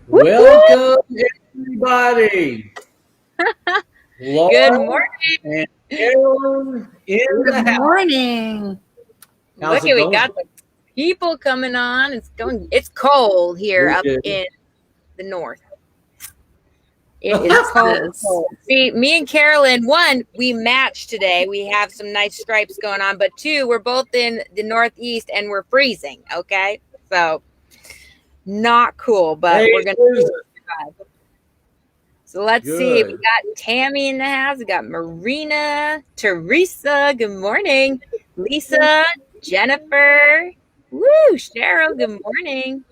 Welcome, everybody. Good Laura morning. and Carolyn in the Good house. morning. How's Look it at we going? got the people coming on. It's cold here up Good. in the north. It is cold. See, me and Carolyn, one, we match today. We have some nice stripes going on, but two, we're both in the northeast and we're freezing. Okay, so not cool, but Hey, we're gonna Susan. survive. So let's see. We got Tammy in the house. We got Marina, Teresa. Good morning. Lisa, Jennifer. Woo, Cheryl. Good morning.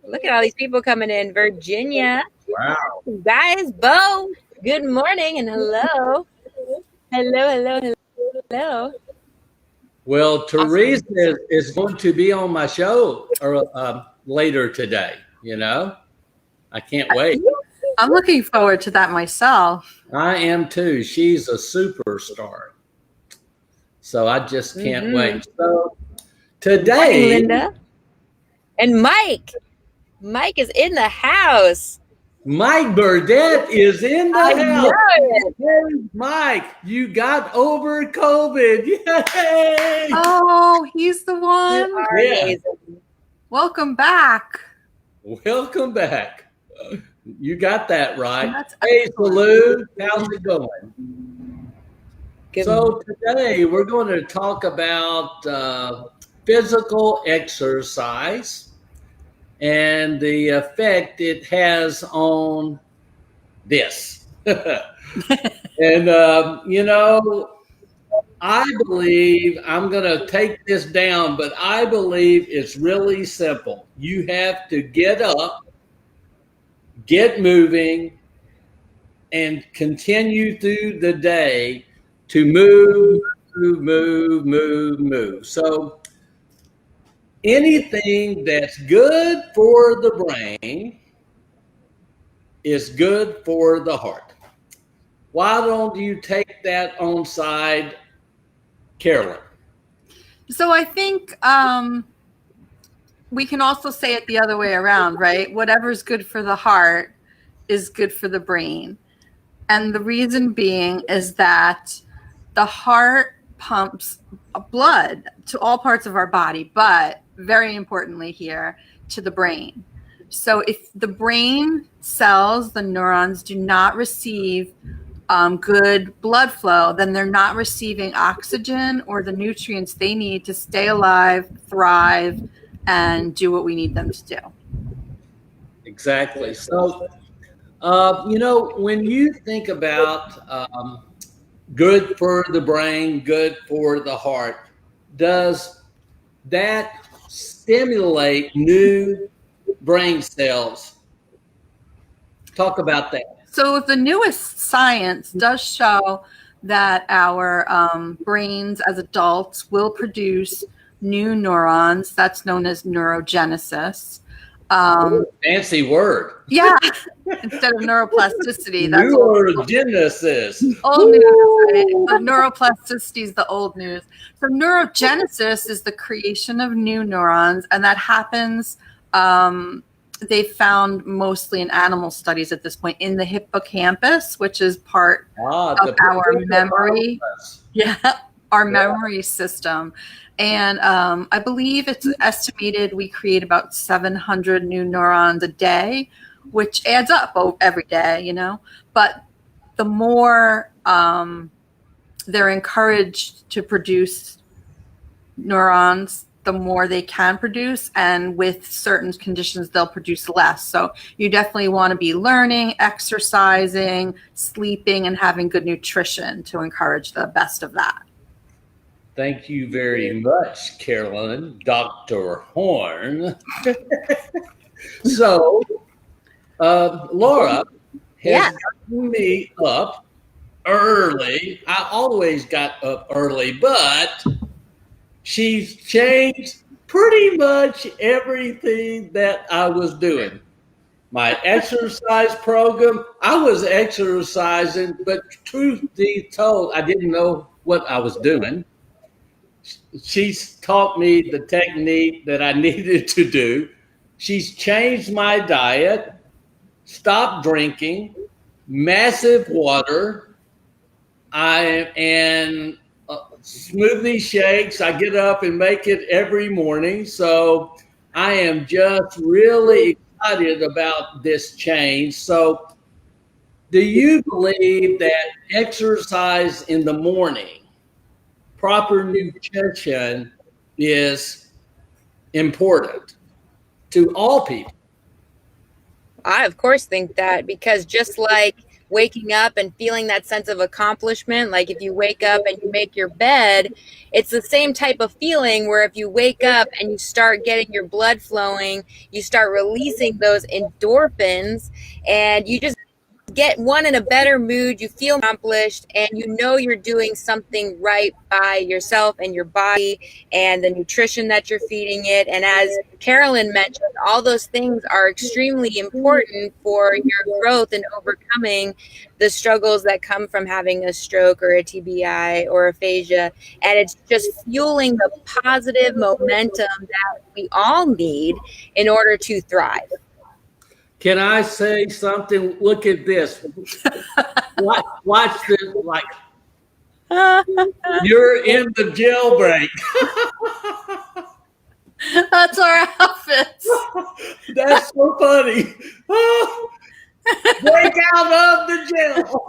Look at all these people coming in. Virginia. Wow. Guys, Bo. Good morning and hello. Hello. Well, Teresa is going to be on my show later today. I can't wait. I'm looking forward to that myself. I am too. She's a superstar. So I just can't wait. So today, morning, Linda. And Mike. Mike is in the house. Mike Burdett is in the house. Hey, Mike, you got over COVID. Yay! Oh, he's the one. Yeah. Welcome back. Welcome back. You got that right. That's Hey, excellent. Salud, how's it going? So today we're going to talk about physical exercise and the effect it has on this. And, I believe, I'm going to take this down, but I believe it's really simple. You have to get up, get moving, and continue through the day to move. So anything that's good for the brain is good for the heart. Why don't you take that on side, Carolyn? So I think we can also say it the other way around, right? Whatever's good for the heart is good for the brain. And the reason being is that the heart pumps blood to all parts of our body, but very importantly here, to the brain. So if the brain cells, the neurons, do not receive good blood flow, then they're not receiving oxygen or the nutrients they need to stay alive, thrive, and do what we need them to do. Exactly. So, when you think about good for the brain, good for the heart, does that stimulate new brain cells? Talk about that. So the newest science does show that our brains as adults will produce new neurons. That's known as neurogenesis. Fancy word. Yeah, instead of neuroplasticity. That's Neurogenesis. old news, right? The neuroplasticity is the old news. So neurogenesis is the creation of new neurons, and that happens, they found mostly in animal studies at this point, in the hippocampus, which is part of our memory. Yeah, our memory system. And I believe it's estimated we create about 700 new neurons a day, which adds up every day, But the more they're encouraged to produce neurons, the more they can produce. And with certain conditions, they'll produce less. So you definitely want to be learning, exercising, sleeping, and having good nutrition to encourage the best of that. Thank you very much, Carolyn, Dr. Horn. So, Laura has gotten me up early. I always got up early, but she's changed pretty much everything that I was doing. My exercise program, I was exercising, but truth be told, I didn't know what I was doing. She's taught me the technique that I needed to do. She's changed my diet. stop drinking, massive water, and smoothie shakes. I get up and make it every morning. So I am just really excited about this change. So do you believe that exercise in the morning, proper nutrition is important to all people? I, of course, think that, because just like waking up and feeling that sense of accomplishment, like if you wake up and you make your bed, it's the same type of feeling where if you wake up and you start getting your blood flowing, you start releasing those endorphins, and you just get one in a better mood, you feel accomplished, and you know you're doing something right by yourself and your body and the nutrition that you're feeding it. And as Carolyn mentioned, all those things are extremely important for your growth and overcoming the struggles that come from having a stroke or a TBI or aphasia. And it's just fueling the positive momentum that we all need in order to thrive. Can I say something? Look at this. Watch this. Like, you're in the jailbreak. That's our outfits. That's so funny. Break out of the jail.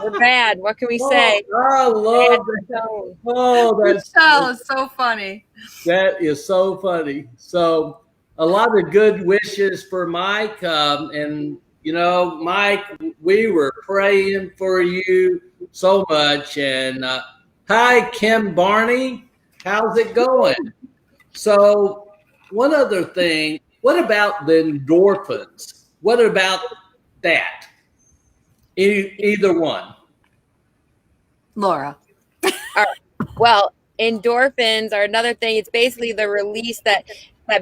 We're bad. What can we say? I love that. Oh, That's so funny. That is so funny. So a lot of good wishes for Mike. And, you know, Mike, we were praying for you so much. And hi, Kim Barney. How's it going? So one other thing, what about the endorphins? What about that? Either one. Laura. All right. Well, endorphins are another thing. It's basically the release that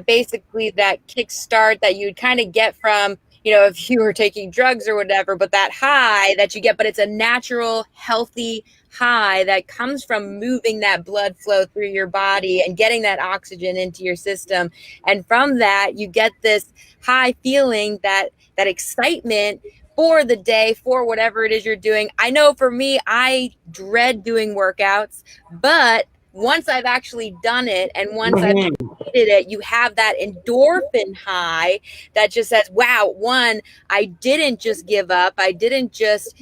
basically that kickstart that you'd kind of get from, you know, if you were taking drugs or whatever, but that high that you get, but it's a natural, healthy high that comes from moving that blood flow through your body and getting that oxygen into your system. And from that, you get this high feeling, that excitement for the day, for whatever it is you're doing. I know for me, I dread doing workouts, but once I've actually done it and once I've completed it, you have that endorphin high that just says, wow, one, I didn't just give up. I didn't just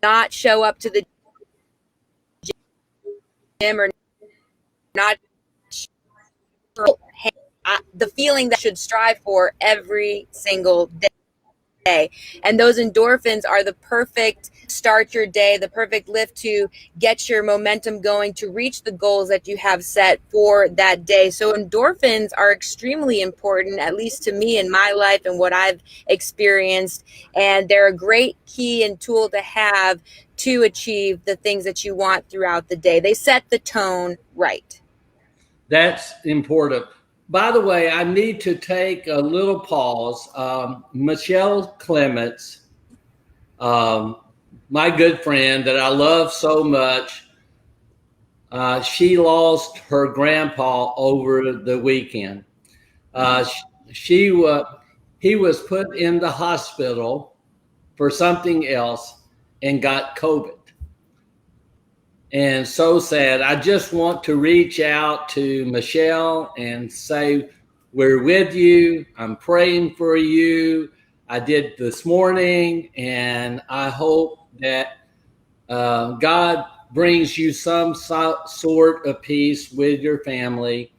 not show up to the gym or not. The feeling that I should strive for every single day. And those endorphins are the perfect start your day, the perfect lift to get your momentum going to reach the goals that you have set for that day. So endorphins are extremely important, at least to me in my life and what I've experienced. And they're a great key and tool to have to achieve the things that you want throughout the day. They set the tone right. That's important. By the way, I need to take a little pause. Michelle Clements, my good friend that I love so much, she lost her grandpa over the weekend. He was put in the hospital for something else and got COVID. And so sad. I just want to reach out to Michelle and say, we're with you. I'm praying for you. I did this morning, and I hope that God brings you some sort of peace with your family.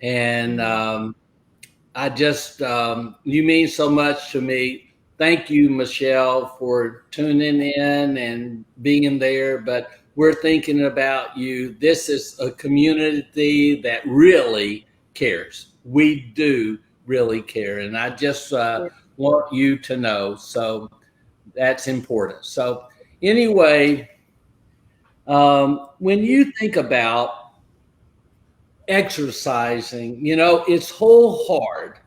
And I just, you mean so much to me. Thank you, Michelle, for tuning in and being there. But we're thinking about you. This is a community that really cares. We do really care. And I just want you to know. So that's important. So anyway, when you think about exercising, you know, it's whole hard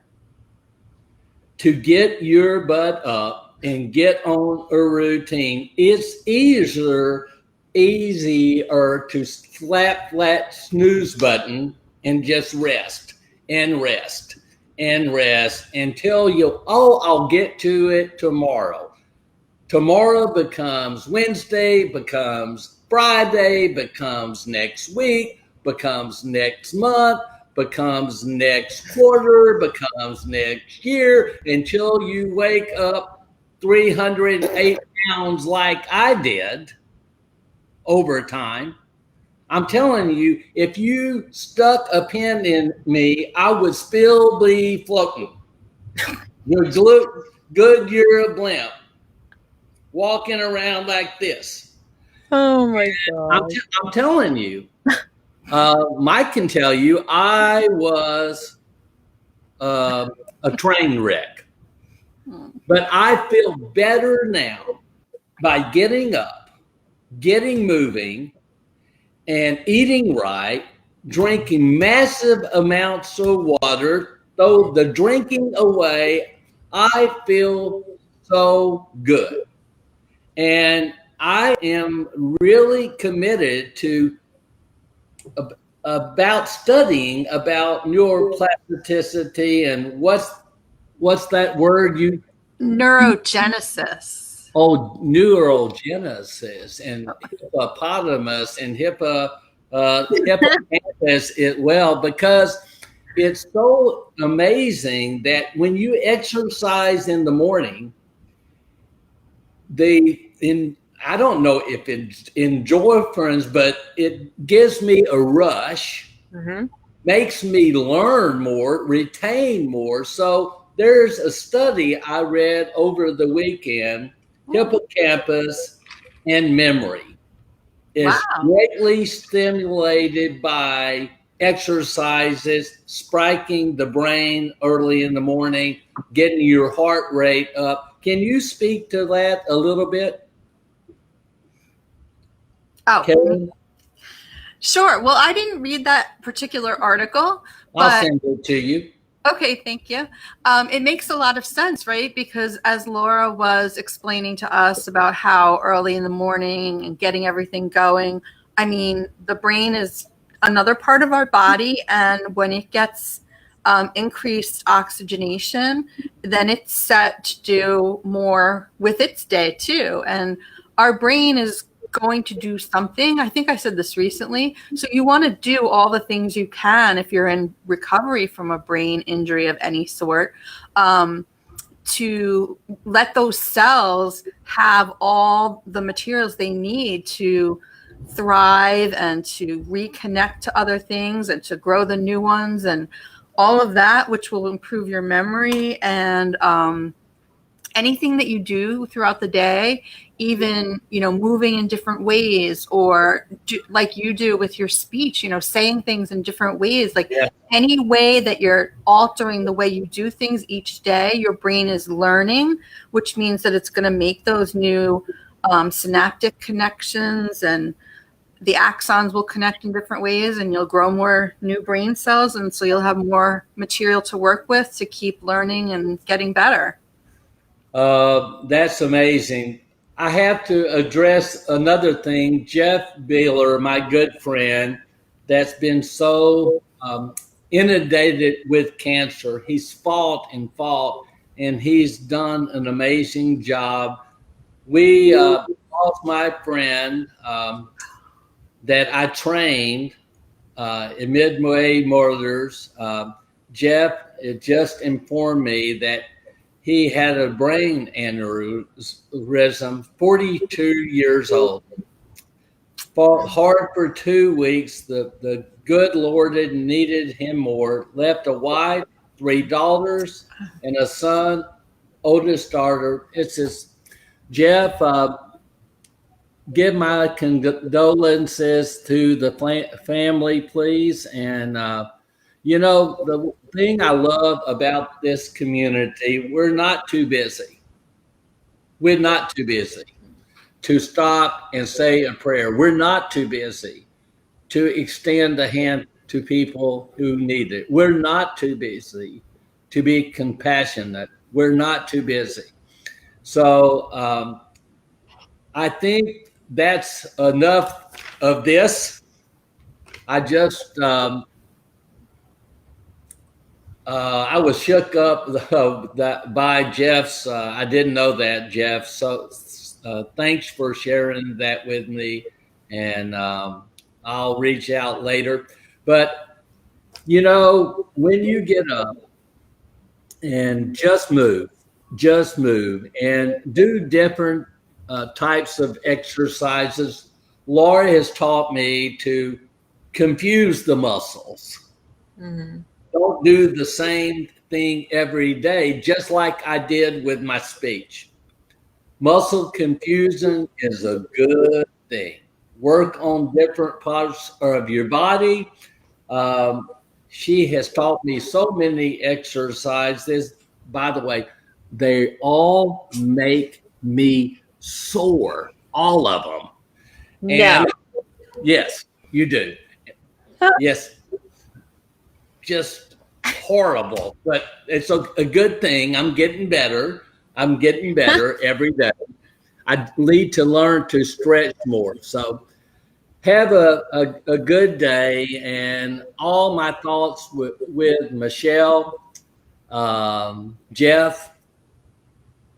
to get your butt up and get on a routine. It's easier to slap that snooze button and just rest and rest. and rest until I'll get to it tomorrow. Tomorrow becomes Wednesday, becomes Friday, becomes next week, becomes next month, becomes next quarter, becomes next year, until you wake up 308 pounds like I did over time. I'm telling you, if you stuck a pin in me, I would still be floating. Goodyear blimp, walking around like this. Oh my God. I'm telling you. Mike can tell you, I was a train wreck. But I feel better now by getting up, getting moving, and eating right, drinking massive amounts of water. Though the drinking away, I feel so good. And I am really committed to about studying about neuroplasticity and what's that word you Neurogenesis. Oh, neurogenesis and hippopotamus and hippocampus as well, because it's so amazing that when you exercise in the morning, I don't know if it's endorphins, but it gives me a rush, makes me learn more, retain more. So there's a study I read over the weekend, hippocampus and memory is greatly stimulated by exercises, spiking the brain early in the morning, getting your heart rate up. Can you speak to that a little bit? Oh, Karen? Sure. Well, I didn't read that particular article. I'll send it to you. Okay, thank you. It makes a lot of sense, right? Because as Laura was explaining to us about how early in the morning and getting everything going, I mean, the brain is another part of our body. And when it gets increased oxygenation, then it's set to do more with its day too. And our brain is going to do something. I think I said this recently. So you want to do all the things you can if you're in recovery from a brain injury of any sort, to let those cells have all the materials they need to thrive and to reconnect to other things and to grow the new ones and all of that, which will improve your memory and anything that you do throughout the day, even, moving in different ways or like you do with your speech, saying things in different ways, like any way that you're altering the way you do things each day, your brain is learning, which means that it's going to make those new synaptic connections and the axons will connect in different ways and you'll grow more new brain cells. And so you'll have more material to work with to keep learning and getting better. That's amazing. I have to address another thing. Jeff Baylor, my good friend, that's been so inundated with cancer. He's fought, and he's done an amazing job. We lost my friend that I trained in Midway Motors. Jeff just informed me that he had a brain aneurysm, 42 years old. Fought hard for 2 weeks. The good Lord needed him more. Left a wife, 3 daughters, and a son, oldest daughter. It's just, Jeff, give my condolences to the family, please. And, the thing I love about this community, we're not too busy. We're not too busy to stop and say a prayer. We're not too busy to extend a hand to people who need it. We're not too busy to be compassionate. We're not too busy. So I think that's enough of this. I just I was shook up by Jeff's. I didn't know that, Jeff. So thanks for sharing that with me. And I'll reach out later. But, you know, when you get up and just move and do different types of exercises, Laura has taught me to confuse the muscles. Mm-hmm. Don't do the same thing every day, just like I did with my speech. Muscle confusion is a good thing. Work on different parts of your body. She has taught me so many exercises. By the way, they all make me sore, all of them. And yes, you do. Yes. Just horrible, but it's a good thing. I'm getting better. I'm getting better every day. I need to learn to stretch more. So have a good day, and all my thoughts with Michelle, Jeff,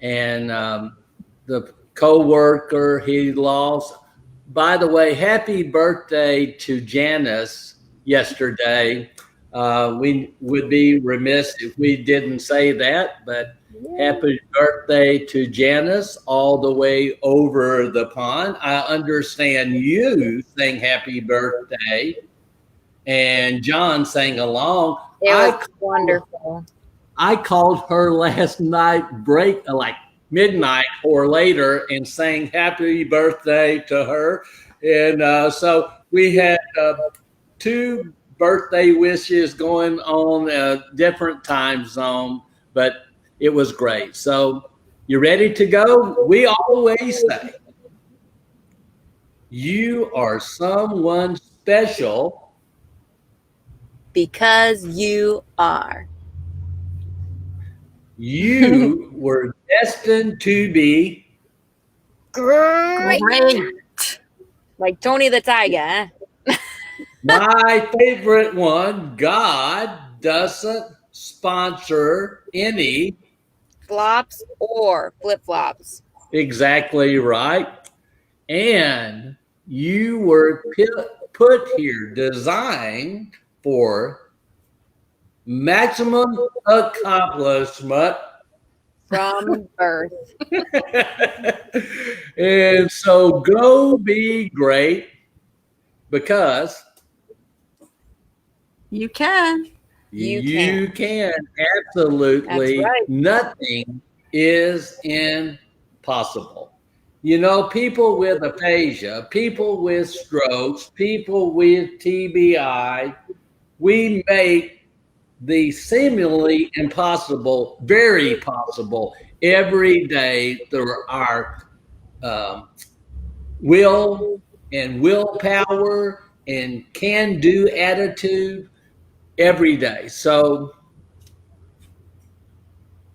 and the co-worker he lost. By the way, happy birthday to Janice yesterday. We would be remiss if we didn't say that, but happy birthday to Janice all the way over the pond. I understand you sang happy birthday, and John sang along. It was wonderful. I called her last night, like midnight or later, and sang happy birthday to her. And so we had two birthday wishes going on a different time zone, but it was great. So you ready to go? We always say, you are someone special because you are. You were destined to be great. Like Tony the Tiger, huh? My favorite one, God doesn't sponsor any flops or flip-flops. Exactly right. And you were put here, designed for maximum accomplishment from birth. And so go be great, because you can. You can. Absolutely. That's right. Nothing is impossible. You know, people with aphasia, people with strokes, people with TBI, we make the seemingly impossible very possible every day through our will and willpower and can-do attitude every day. So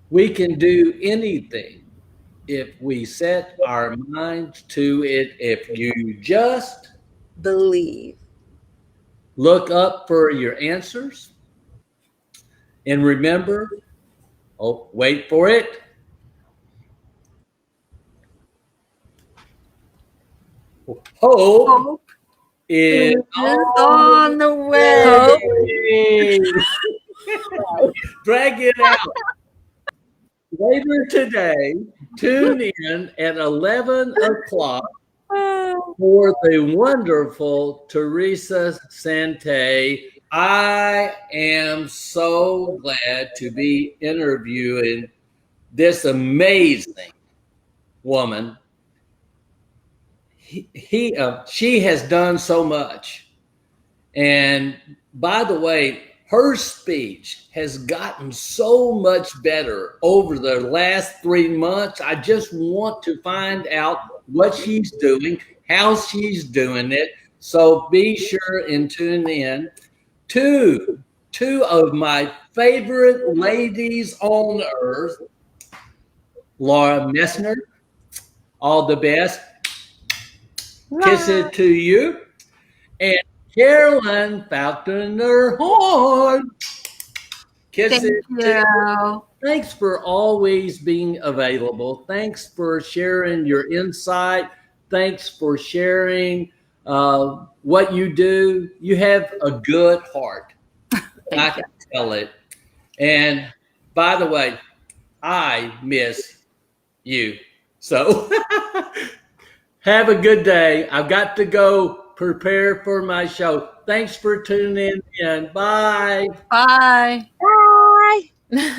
we can do anything if we set our minds to it. If you just believe. Look up for your answers. And remember, wait for it. Hope is on the way. Drag it out. Later today, tune in at 11 o'clock for the wonderful Teresa Sante. I am so glad to be interviewing this amazing woman. She has done so much. And by the way, her speech has gotten so much better over the last 3 months. I just want to find out what she's doing, how she's doing it. So be sure and tune in. Two of my favorite ladies on earth, Laura Messner, all the best. Kiss it to you. And Carolyn Falconer Horn. Kisses. Thank you. Thanks for always being available. Thanks for sharing your insight. Thanks for sharing what you do. You have a good heart. I can tell it. And by the way, I miss you. So have a good day. I've got to go prepare for my show. Thanks for tuning in. Bye. Bye. Bye.